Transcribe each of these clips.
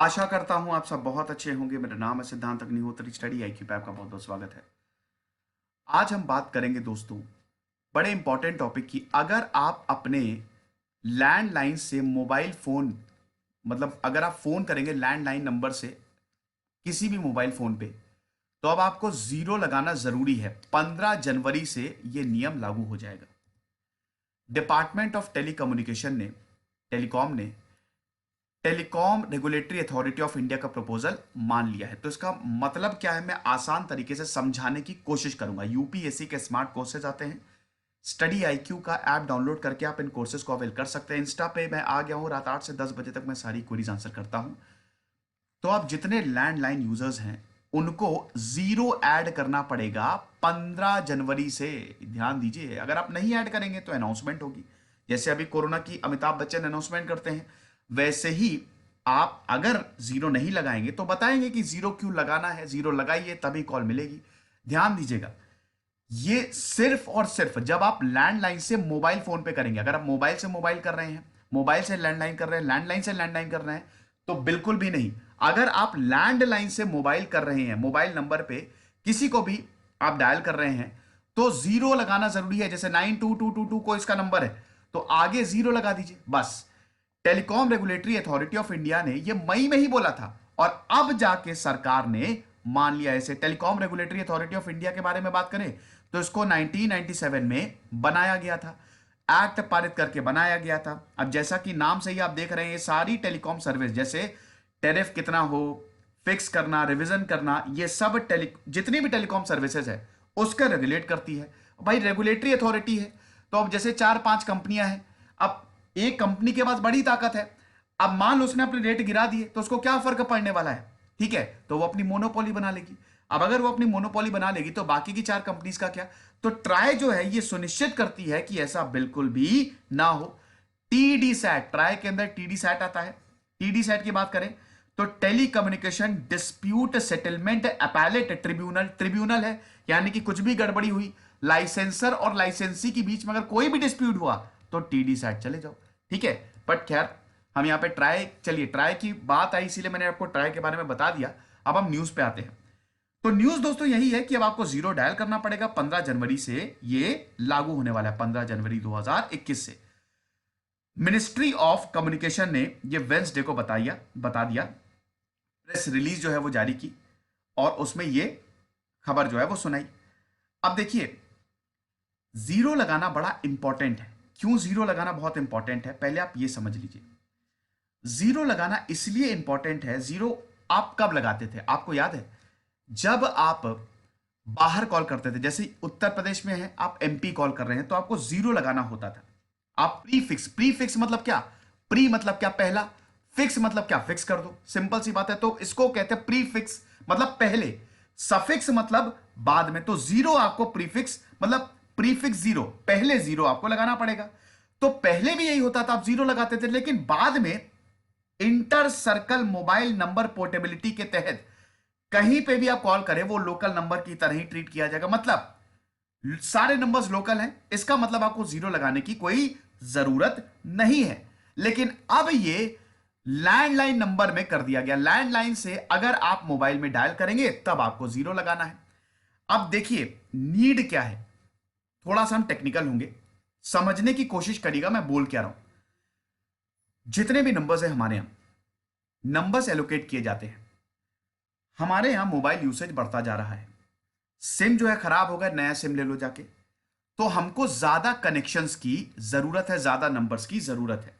आशा करता हूं आप सब बहुत अच्छे होंगे। मेरा नाम है सिद्धांत अग्निहोत्री। स्टडी आईक्यू पे आपका बहुत बहुत स्वागत है। आज हम बात करेंगे दोस्तों बड़े इंपॉर्टेंट टॉपिक की। अगर आप अपने लैंडलाइन से मोबाइल फोन, मतलब अगर आप फोन करेंगे लैंडलाइन नंबर से किसी भी मोबाइल फोन पे, तो अब आपको जीरो लगाना जरूरी है। 15 जनवरी से यह नियम लागू हो जाएगा। डिपार्टमेंट ऑफ टेलीकम्युनिकेशन ने, टेलीकॉम ने telecom regulatory authority of India का प्रपोजल मान लिया है। तो इसका मतलब क्या है, मैं आसान तरीके से समझाने की कोशिश करूंगा। यूपीएससी के स्मार्ट कोर्सेज आते हैं, स्टडी आईक्यू का ऐप डाउनलोड करके आप इन कोर्सेज को अवेल कर सकते हैं। इंस्टा पे मैं आ गया हूं, रात 8 से 10 बजे तक मैं सारी क्वेरीज आंसर करता हूं। तो आप जितने लैंडलाइन यूजर्स हैं उनको जीरो ऐड करना पड़ेगा 15 जनवरी से। ध्यान दीजिए, अगर आप नहीं ऐड करेंगे तो अनाउंसमेंट होगी। जैसे अभी कोरोना की अमिताभ बच्चन अनाउंसमेंट करते हैं, वैसे ही आप अगर जीरो नहीं लगाएंगे तो बताएंगे कि जीरो क्यों लगाना है, जीरो लगाइए तभी कॉल मिलेगी। ध्यान दीजिएगा, ये सिर्फ और सिर्फ जब आप लैंडलाइन से मोबाइल फोन पे करेंगे। अगर आप मोबाइल से मोबाइल कर रहे हैं, मोबाइल से लैंडलाइन कर रहे हैं, लैंडलाइन से लैंडलाइन कर रहे हैं, तो बिल्कुल भी नहीं। अगर आप लैंडलाइन से मोबाइल कर रहे हैं, मोबाइल नंबर पे किसी को भी आप डायल कर रहे हैं, तो जीरो लगाना जरूरी है। जैसे 922222 को इसका नंबर है, तो आगे जीरो लगा दीजिए बस। Telecom regulatory authority of India ने यह मई में ही बोला था और अब जाके सरकार ने मान लिया। ऐसे telecom regulatory authority of India के बारे में बात करें तो इसको 1997 में बनाया गया था, एक्ट पारित करके बनाया गया था। अब जैसा कि नाम से ही आप देख रहे हैं, ये सारी टेलीकॉम सर्विस, जैसे टेरिफ कितना हो, फिक्स करना, रिवीजन करना, ये सब जितनी भी टेलीकॉम सर्विसेज है उसका रेगुलेट करती है। भाई रेगुलेटरी अथॉरिटी है, तो अब जैसे 4-5 कंपनियां हैं, अब एक कंपनी के पास बड़ी ताकत है। अब मान लो उसने अपने रेट गिरा दिए तो उसको क्या फर्क पड़ने वाला है, ठीक है, तो वो अपनी मोनोपोली बना लेगी। अब अगर वो अपनी मोनोपोली बना लेगी तो बाकी की 4 कंपनीज का क्या। तो ट्राई जो है ये सुनिश्चित करती है कि ऐसा बिल्कुल भी ना हो। टीडी सैट, ट्राई के अंदर टीडी सैट आता है। टीडी सैट की बात करें तो telecommunication dispute settlement appellate tribunal. Tribunal है यानी कि कुछ भी गड़बड़ी हुई, लाइसेंसर और लाइसेंसी के बीच में अगर कोई भी डिस्प्यूट हुआ तो टीडी सैट चले जाओ, ठीक है। बट खैर, हम यहां पे ट्राई, चलिए ट्राई की बात आई इसीलिए मैंने आपको ट्राई के बारे में बता दिया। अब हम न्यूज पे आते हैं। तो न्यूज दोस्तों यही है कि अब आपको जीरो डायल करना पड़ेगा। 15 जनवरी से ये लागू होने वाला है, 15 जनवरी 2021 से। मिनिस्ट्री ऑफ कम्युनिकेशन ने ये वेंसडे को बता दिया, प्रेस रिलीज जो है वो जारी की और उसमें ये खबर जो है वो सुनाई। अब देखिए, जीरो लगाना बड़ा इंपॉर्टेंट है। क्यों जीरो लगाना बहुत इंपॉर्टेंट है, पहले आप ये समझ लीजिए। जीरो लगाना इसलिए इंपॉर्टेंट है, जीरो आप कब लगाते थे आपको याद है? जब आप बाहर कॉल करते थे, जैसे उत्तर प्रदेश में है, आप एमपी कॉल कर रहे हैं तो आपको जीरो लगाना होता था। आप प्रीफिक्स, प्रीफिक्स मतलब क्या, प्री मतलब क्या पहला, फिक्स मतलब क्या फिक्स कर दो, सिंपल सी बात है। तो इसको कहते हैं प्रीफिक्स, मतलब पहले, सफिक्स मतलब बाद में। तो जीरो आपको प्रीफिक्स मतलब प्रीफिक्स जीरो, पहले जीरो आपको लगाना पड़ेगा। तो पहले भी यही होता था, आप जीरो लगाते थे, लेकिन बाद में inter circle mobile number portability के तहत कहीं पे भी आप कॉल करें वो लोकल नंबर की तरह ही ट्रीट किया जाएगा। मतलब सारे नंबर्स लोकल हैं, इसका मतलब आपको जीरो लगाने की कोई जरूरत नहीं है। लेकिन अब ये लैंडलाइन नंबर में कर दिया गया। लैंडलाइन से अगर आप मोबाइल में डायल करेंगे तब आपको जीरो लगाना है। अब देखिए नीड क्या है, थोड़ा सा हम टेक्निकल होंगे, समझने की कोशिश करिएगा मैं बोल क्या रहा हूं। जितने भी नंबर्स हैं हमारे यहां, नंबर्स एलोकेट किए जाते हैं। हमारे यहां मोबाइल यूसेज बढ़ता जा रहा है, सिम जो है खराब हो गया, नया सिम ले लो जाके, तो हमको ज्यादा कनेक्शंस की जरूरत है, ज्यादा नंबर्स की जरूरत है।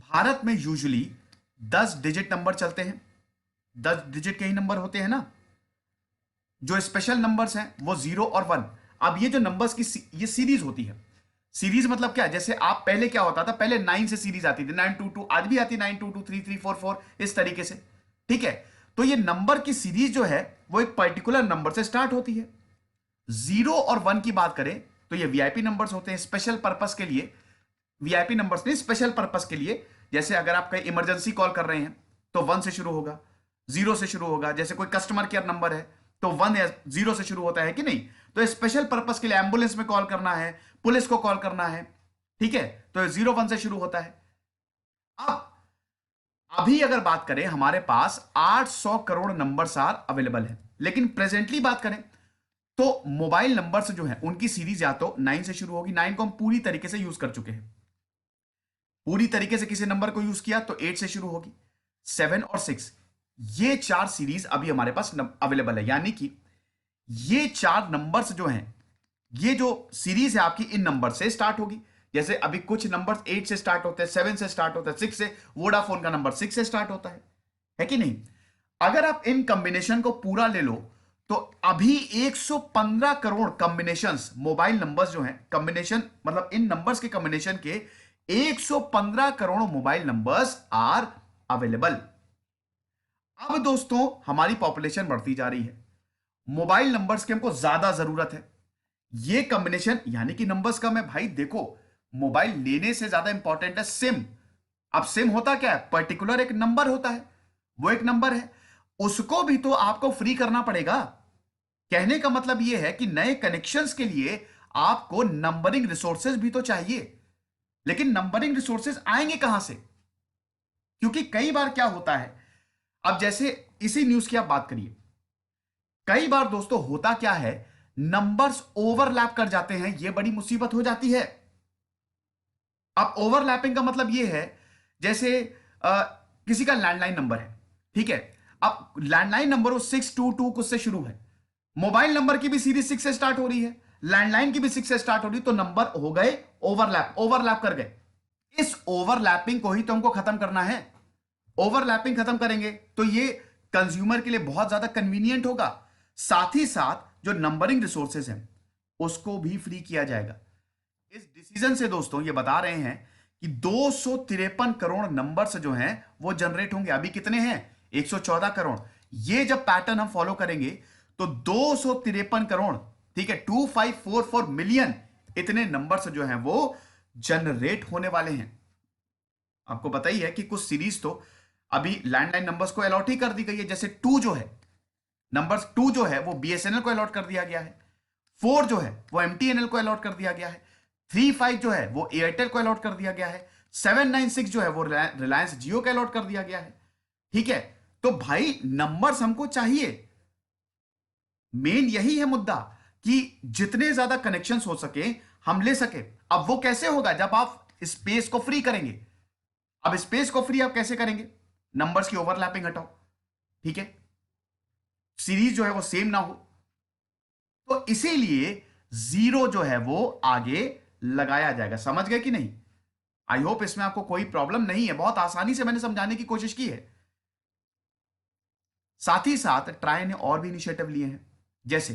भारत में यूजुअली 10 डिजिट नंबर चलते हैं, 10 डिजिट के ही नंबर होते हैं ना। जो स्पेशल नंबर्स हैं वो 0 और 1। अब ये जो नंबर्स की ये सीरीज होती है। सीरीज मतलब क्या, जैसे आप पहले क्या होता था, पहले 9 से सीरीज आती थी, 922, आज भी आती है 922, 3344, इस तरीके से, ठीक है। तो ये नंबर की सीरीज जो है वो एक पर्टिकुलर नंबर से स्टार्ट होती है। 0 और 1 की बात करें तो ये वीआईपी नंबर्स होते हैं, स्पेशल पर्पस के लिए। वीआईपी नंबर्स नहीं, स्पेशल पर्पस के लिए। जैसे अगर आप कहीं इमरजेंसी कॉल कर रहे हैं तो 1 से शुरू होगा, 0 से शुरू होगा। जैसे कोई कस्टमर केयर नंबर है तो 1 या 0 से शुरू होता है कि नहीं। तो स्पेशल पर्पस के लिए एम्बुलेंस में कॉल करना है, पुलिस को कॉल करना है, ठीक है, तो 0-1 से शुरू होता है। अब अभी अगर बात करें, हमारे पास 800 करोड़ नंबर्स आर अवेलेबल है, लेकिन प्रेजेंटली बात करें तो मोबाइल नंबर्स जो है उनकी सीरीज या तो 9 से शुरू होगी, 9 को हम पूरी तरीके से यूज कर चुके हैं। पूरी तरीके से किसी नंबर को यूज किया तो 8 से शुरू होगी, 7 और 6, ये चार सीरीज अभी हमारे पास अवेलेबल है। यानी कि ये चार नंबर्स जो हैं, ये जो सीरीज है आपकी इन नंबर से स्टार्ट होगी। जैसे अभी कुछ नंबर 8 से स्टार्ट होते हैं, 7 से स्टार्ट होता है, 6 से, वोडाफोन का नंबर 6 से स्टार्ट होता है कि नहीं। अगर आप इन कॉम्बिनेशन को पूरा ले लो तो अभी 115 करोड़ कॉम्बिनेशंस, मोबाइल नंबर्स जो हैं, कॉम्बिनेशन मतलब इन नंबर्स के कॉम्बिनेशन के 115 crore mobile numbers are available. अब दोस्तों हमारी पॉपुलेशन बढ़ती जा रही है, मोबाइल नंबर्स की हमको ज्यादा जरूरत है। ये कॉम्बिनेशन यानी कि नंबर्स कम है भाई। देखो, मोबाइल लेने से ज्यादा इंपॉर्टेंट है सिम। अब सिम होता क्या है, पर्टिकुलर एक नंबर होता है, वो एक नंबर है, उसको भी तो आपको फ्री करना पड़ेगा। कहने का मतलब यह है कि नए कनेक्शंस के लिए आपको नंबरिंग रिसोर्सेज भी तो चाहिए। लेकिन नंबरिंग रिसोर्सेज आएंगे कहां से? क्योंकि कई बार क्या होता है, अब जैसे इसी न्यूज की आप बात करिए, कई बार दोस्तों होता क्या है, नंबर्स ओवरलैप कर जाते हैं, यह बड़ी मुसीबत हो जाती है। अब ओवरलैपिंग का मतलब यह है, जैसे किसी का लैंडलाइन नंबर है, ठीक है, अब लैंडलाइन नंबर 622 कुछ से शुरू है, मोबाइल नंबर की भी सीरीज 6 से स्टार्ट हो रही है, लैंडलाइन की भी 6 से स्टार्ट हो रही है, तो नंबर हो गए ओवरलैप, ओवरलैप कर गए। इस ओवरलैपिंग को ही तो हमको खत्म करना है। ओवरलैपिंग खत्म करेंगे तो ये कंज्यूमर के लिए बहुत ज्यादा कन्वीनियंट होगा। साथ ही साथ जो नंबरिंग रिसोर्सेज हैं उसको भी फ्री किया जाएगा। इस डिसीजन से दोस्तों ये बता रहे हैं कि 253 करोड़ नंबर्स जो हैं वो जनरेट होंगे। अभी कितने हैं, 114 करोड़। ये जब पैटर्न हम फॉलो करेंगे तो 253 करोड़, ठीक है, 2544 मिलियन, इतने नंबर्स जो हैं वो जनरेट होने वाले हैं। आपको पता ही है कि कुछ सीरीज तो अभी लैंडलाइन नंबर्स को अलॉट ही कर दी गई है। जैसे 2 जो है, नंबर 2 जो है वो बीएसएनएल को अलॉट कर दिया गया है, 4 जो है वो एमटीएनएल को अलॉट कर दिया गया है, 35 जो है वो एयरटेल को अलॉट कर दिया गया है, 796 जो है वो रिलायंस जियो को अलॉट कर दिया गया है। ठीक है, तो भाई नंबर्स हमको चाहिए। मेन यही है मुद्दा कि जितने ज्यादा कनेक्शंस हो सके हम ले सके। अब वो कैसे होगा, जब आप स्पेस को फ्री करेंगे। अब स्पेस को फ्री आप कैसे करेंगे, नंबर्स की ओवरलैपिंग हटाओ, ठीक है, सीरीज जो है वो सेम ना हो, तो इसीलिए जीरो जो है वो आगे लगाया जाएगा। समझ गए कि नहीं? आई होप इसमें आपको कोई प्रॉब्लम नहीं है, बहुत आसानी से मैंने समझाने की कोशिश की है। साथ ही साथ ट्राई ने और भी इनिशिएटिव लिए हैं। जैसे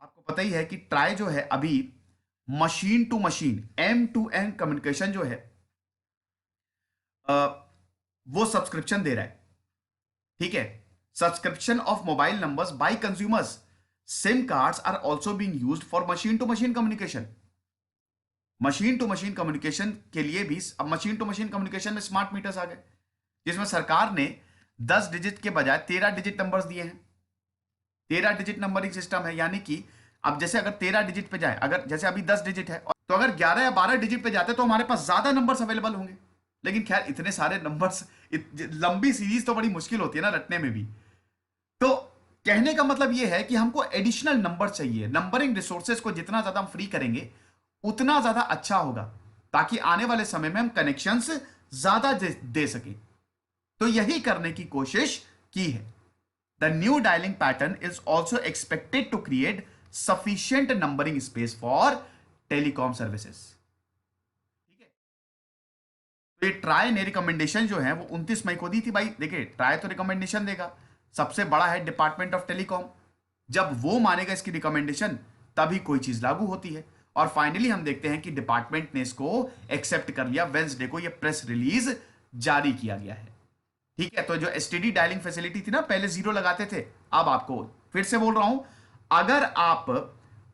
आपको पता ही है कि ट्राई जो है अभी machine to machine, M2M communication जो है वो सब्सक्रिप्शन दे रहा है, ठीक है, subscription of mobile numbers by consumers. SIM cards are also being used for machine to machine communication. Machine to machine communication के लिए भी अब मशीन टू मशीन कम्युनिकेशन में स्मार्ट मीटर्स आ गए, जिसमें सरकार ने 10 डिजिट के बजाय 13 डिजिट नंबर्स दिए हैं। 13 डिजिट नंबरिंग सिस्टम है, यानी कि अब जैसे अगर 13 डिजिट पे जाए, अगर जैसे अभी 10 डिजिट है तो अगर 11 या 12 डिजिट पे जाते तो हमारे पास ज्यादा नंबर्स अवेलेबल होंगे। लेकिन खैर इतने सारे नंबर्स, लंबी सीरीज तो बड़ी मुश्किल होती है ना रटने में भी। तो कहने का मतलब यह है कि हमको एडिशनल नंबर चाहिए। नंबरिंग रिसोर्सेज को जितना ज्यादा हम फ्री करेंगे उतना ज्यादा अच्छा होगा, ताकि आने वाले समय में हम कनेक्शंस ज्यादा दे सकें। तो यही करने की कोशिश की है। The new dialling pattern is also expected to create sufficient numbering space for telecom services. ठीक है, तो ये ट्राई ने रिकमेंडेशन जो है वो 29 मई को दी थी। भाई देखिए, ट्राई तो रिकमेंडेशन देगा, सबसे बड़ा है डिपार्टमेंट ऑफ टेलीकॉम। जब वो मानेगा इसकी रिकमेंडेशन तभी कोई चीज लागू होती है। और फाइनली हम देखते हैं कि डिपार्टमेंट ने इसको एक्सेप्ट कर लिया। वेंसडे को ये प्रेस रिलीज जारी किया गया है। ठीक है, तो जो एसटीडी डायलिंग फैसिलिटी थी ना, पहले 0 लगाते थे, अब आपको फिर से बोल रहा हूं, अगर आप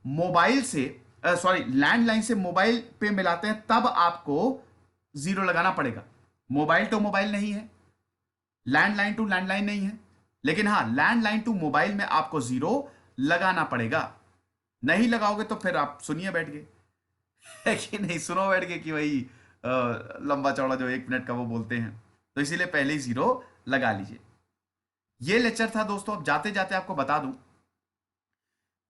मोबाइल से सॉरी लैंडलाइन से मोबाइल पे मिलाते हैं तब आपको 0 लगाना पड़ेगा। मोबाइल टू मोबाइल नहीं है, लैंडलाइन टू लैंडलाइन नहीं है, लेकिन हाँ लैंडलाइन टू मोबाइल में आपको 0 लगाना पड़ेगा। नहीं लगाओगे तो फिर आप सुनिए बैठ गए, है कि नहीं, सुनो बैठ गए कि भाई लंबा चौड़ा जो 1 मिनट का वो बोलते हैं, तो इसीलिए पहले ही 0 लगा लीजिए। ये लेक्चर था दोस्तों। अब जाते जाते आपको बता दूं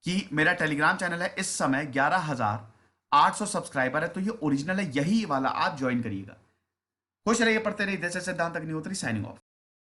कि मेरा टेलीग्राम चैनल है, इस समय 11,800 सब्सक्राइबर है, तो ये ओरिजिनल है, यही वाला आप ज्वाइन करिएगा। खुश रहिए, पढ़ते रहिए। दिस इज सिद्धांत अग्निहोत्री साइनिंग ऑफ।